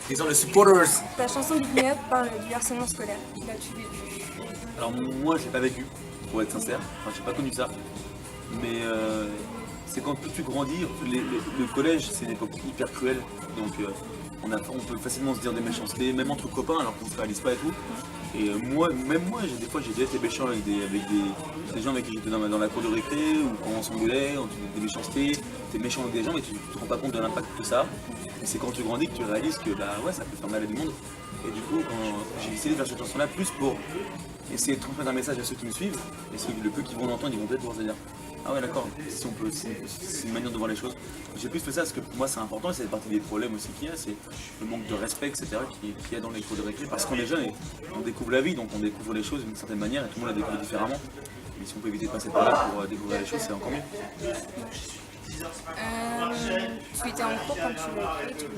Ils sont les supporters. Ta chanson Beat Me Up parle du harcèlement scolaire. L'as-tu vécu? Alors moi, je l'ai pas vécu, pour être sincère. Enfin, j'ai pas connu ça. Mais c'est quand plus tu grandis, le collège, c'est une époque hyper cruelle. Donc on peut facilement se dire des méchancetés, même entre copains, alors qu'on se réalise pas et tout. Et même moi, des fois, j'ai déjà été méchant avec des gens avec qui j'étais dans la cour de récré, ou quand on s'engueulait, on faisait des méchancetés, t'es méchant avec des gens, mais tu te rends pas compte de l'impact que ça a. Et c'est quand tu grandis que tu réalises que bah ouais, ça peut faire mal à du monde. Et du coup, quand j'ai essayé de faire cette chanson-là, plus pour essayer de transmettre un message à ceux qui me suivent, et le peu qui vont l'entendre, ils vont peut-être pouvoir se dire ah ouais d'accord, si on peut, c'est une manière de voir les choses. J'ai plus fait ça parce que pour moi c'est important et c'est partie des problèmes aussi qu'il y a, c'est le manque de respect, etc. qu'il y a dans les cours de récré, parce qu'on est jeune et on découvre la vie, donc on découvre les choses d'une certaine manière et tout le monde la découvre différemment. Mais si on peut éviter de passer par là pour découvrir les choses, c'est encore mieux. Tu étais en cours quand tu l'as écrit ou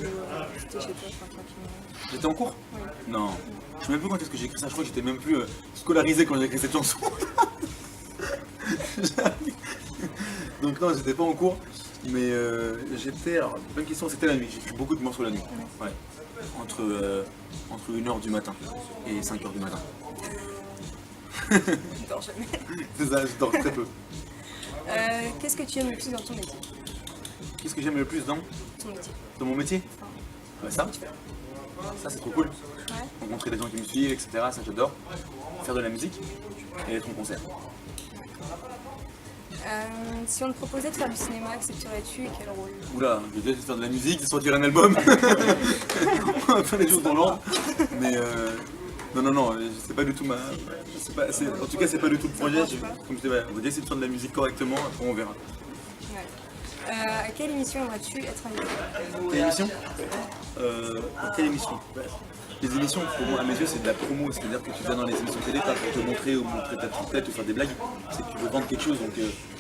c'était chez toi tranquillement? J'étais en cours? Oui. Non. Je sais même plus quand est-ce que j'ai écrit ça, je crois que j'étais même plus scolarisé quand j'ai écrit cette chanson. Donc non, j'étais pas en cours, mais j'étais... Alors, bonne question, c'était la nuit, j'ai écrit beaucoup de morceaux la nuit. Ouais. Entre 1h du matin et 5h du matin. Tu dors jamais. C'est ça, je dors très peu. Qu'est-ce que tu aimes le plus dans ton métier? Qu'est-ce que j'aime le plus dans Ton métier. mon métier? Bah ça c'est trop cool. Ouais. Rencontrer des gens qui me suivent, etc. Ça j'adore. Faire de la musique et être en concert. Si on te proposait de faire du cinéma, accepterais-tu et quel rôle? Oula, je vais déjà essayer de faire de la musique, de sortir un album. On va faire les choses dans l'ordre. Mais non, c'est pas du tout en tout cas, c'est pas du tout le projet. Comme je disais, on va déjà essayer de faire de la musique correctement, après on verra. Ouais. À quelle émission aimerais-tu être invité? Quelle émission quelle émission? Les émissions, pour moi, à mes yeux, c'est de la promo. C'est-à-dire que tu viens dans les émissions télé, pas pour te montrer ou montrer ta petite tête ou faire des blagues. C'est que tu veux vendre quelque chose. Donc,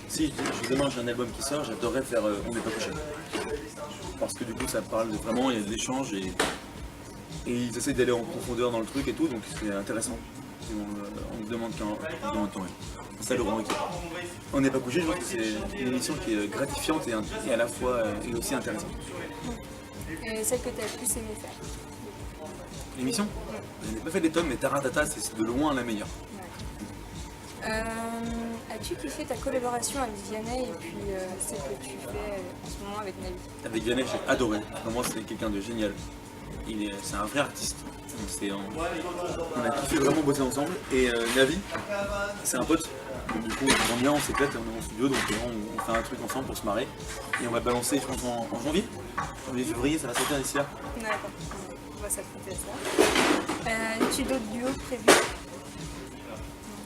si justement j'ai un album qui sort, j'adorerais faire On n'est pas couché. Parce que du coup, ça parle vraiment, il y a de l'échange et ils essaient d'aller en profondeur dans le truc et tout. Donc, c'est intéressant. On me demande qu'un temps. C'est ça le grand équipe. On n'est pas couché, je pense que c'est une émission qui est gratifiante et à la fois et aussi intéressante. Et celle que tu as le plus aimé faire? L'émission? Je n'ai pas fait des tonnes, mais Taratata, c'est de loin la meilleure. Ouais. As-tu kiffé ta collaboration avec Vianney et puis celle que tu fais en ce moment avec Navi? Avec Vianney, j'ai adoré. Vraiment, c'est quelqu'un de génial. C'est un vrai artiste. On a kiffé vraiment bosser ensemble. Et Navi, c'est un pote. Donc, du coup, on vient, on s'éclate, on est en studio, donc on fait un truc ensemble pour se marrer. Et on va balancer, je pense, en janvier. Janvier, février, ça va sortir d'ici là. D'accord. On va s'affronter à ça. As-tu d'autres duos prévus?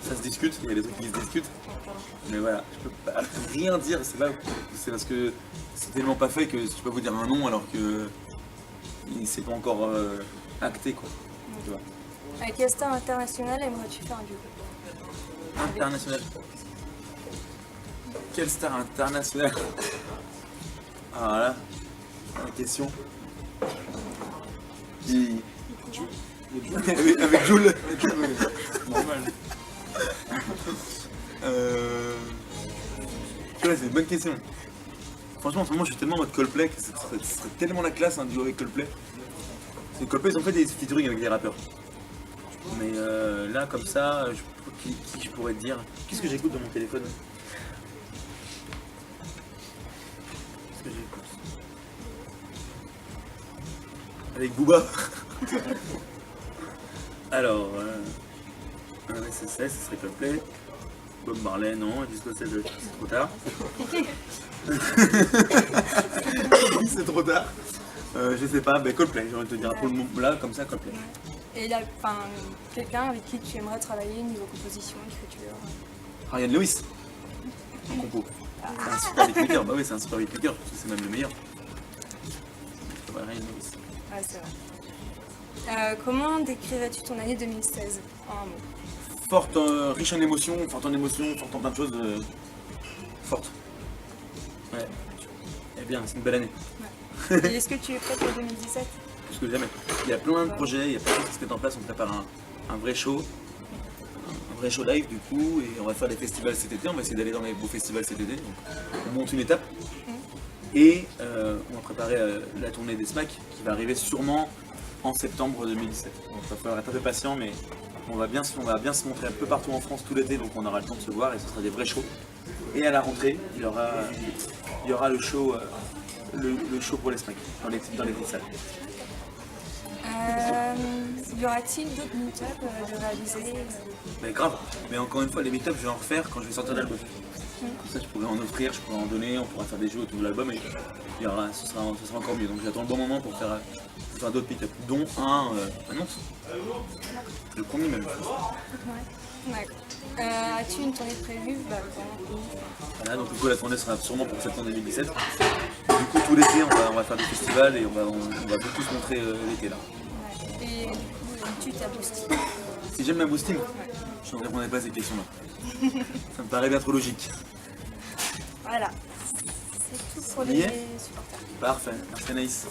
Ça se discute, il y a des trucs qui se discutent. Mais voilà, je peux pas rien dire. C'est parce que c'est tellement pas fait que je peux vous dire un nom alors que c'est pas encore acté quoi. Tu vois. Avec quelle star internationale aimerais-tu faire un duo? International. Quelle star internationale? Ah là, la question. Avec Jules. Normal. Tu vois, c'est une bonne question. Franchement, en ce moment, je suis tellement en mode Coldplay que ce serait tellement la classe un duo avec Coldplay. Les Coldplay, ils ont fait des featuring avec des rappeurs. Mais là, comme ça, qui je pourrais te dire? Qu'est-ce que j'écoute dans mon téléphone? Qu'est-ce que j'écoute? Avec Booba. Alors, un SSS, ce serait Coldplay. Bob Marley, non. Disco 16, c'est trop tard. C'est trop tard. Je sais pas, ben Coldplay, j'ai envie de te dire. Pour le moment, là, comme ça, Coldplay. Et là, quelqu'un avec qui tu aimerais travailler niveau composition, écriture? Ryan Lewis. En compo. C'est un super beatmaker. Bah oui, c'est un super beatmaker. C'est même le meilleur. Ryan Lewis. Ouais, c'est vrai. Comment décrirais-tu ton année 2016 en un mot? Forte, riche en émotions, forte en plein de choses. Forte. Ouais. Eh bien, c'est une belle année. Ouais. Et est-ce que tu es prêt pour 2017? Plus que jamais. Il y a plein de projets, il y a plein de choses qui se mettent en place. On prépare un vrai show. Un vrai show live du coup. Et on va faire des festivals cet été. On va essayer d'aller dans les beaux festivals cet été. Donc, on monte une étape. Et on va préparer la tournée des SMAC qui va arriver sûrement en septembre 2017. Donc il va falloir être un peu patient, mais on va bien se montrer un peu partout en France tout l'été, donc on aura le temps de se voir et ce sera des vrais shows. Et à la rentrée, il y aura le show pour les Smacks dans les petites salles. Y aura-t-il d'autres meet-up de réaliser Mais grave, mais encore une fois, les meet-up, je vais en refaire quand je vais sortir l'album. Comme ça, je pourrais en offrir, je pourrais en donner, on pourra faire des jeux autour de l'album et ce sera encore mieux. Donc j'attends le bon moment pour faire d'autres meet-up, dont un annonce. Le premier même. Ouais. D'accord. As-tu une tournée prévue quand Voilà, donc du coup la tournée sera sûrement pour septembre 2017. Du coup tout l'été on va faire des festivals et on va beaucoup se montrer l'été là. Ouais. Et du coup, tu t'as boosté. Si j'aime ma boosting, je ne répondrai pas à ces questions-là. Ça me paraît bien trop logique. Voilà. C'est tout pour les Yeah. supporters. Parfait, merci Anaïs.